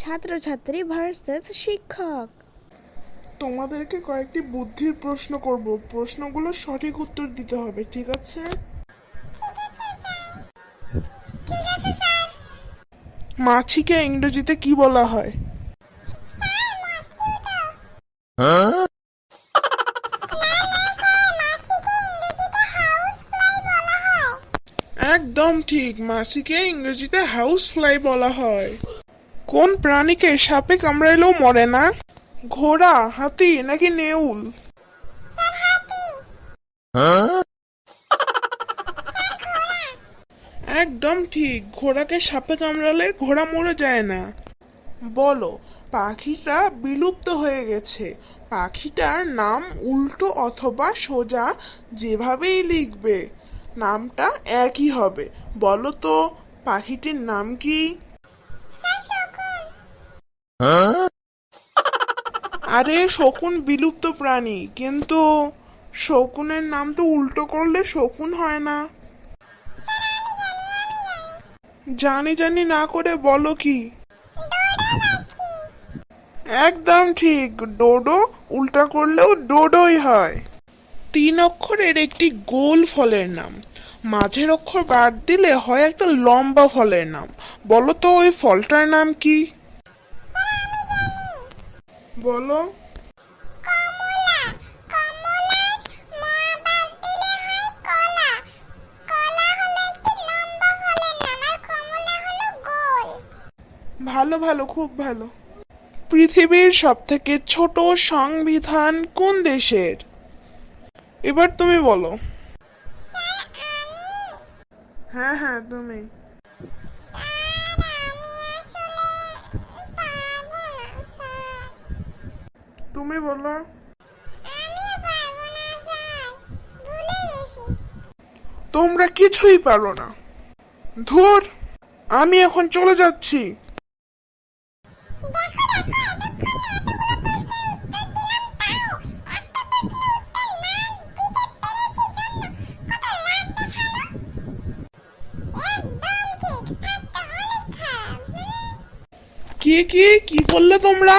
ছাত্রছাত্রী ভার্সেস শিক্ষক। তোমাদেরকে কয়েকটি বুদ্ধির প্রশ্ন করব, প্রশ্নগুলোর সঠিক উত্তর দিতে হবে, ঠিক আছে? মাছিকে ইংরেজিতে কি বলা হয়? একদম ঠিক, মাছিকে ইংরেজিতে হাউস ফ্লাই বলা হয়। কোন প্রাণীকে সাপে কামড়াইলেও মরে না? ঘোড়া, হাতি নাকি নেউল? একদম ঠিক, ঘোড়াকে সাপে কামড়ালে ঘোড়া মরে যায় না। বলো, পাখিটা বিলুপ্ত হয়ে গেছে, পাখিটার নাম উল্টো অথবা সোজা যেভাবেই লিখবে নামটা একই হবে। বলো তো, পাখিটির নাম কি? আরে শকুন বিলুপ্ত প্রাণী, কিন্তু শকুনের নাম তো উল্টো করলে শকুন হয় না। জানি জানি না করে বলো কি? একদম ঠিক, ডোডো উল্টা করলেও ডোডোই হয়। তিন অক্ষরের একটি গোল ফলের নাম, মাঝের অক্ষর বাদ দিলে হয় একটা লম্বা ফলের নাম। বলো তো ওই ফলটার নাম কি? বলো। ভালো ভালো, খুব ভালো। পৃথিবীর সবথেকে ছোট সংবিধান কোন দেশের? এবার তুমি বলো। হ্যাঁ হ্যাঁ, তুমি। তুমি বলো। তোমরা কিছুই পারো না। ধুর, আমি এখন চলে যাচ্ছি। কি কি কি বললে তোমরা?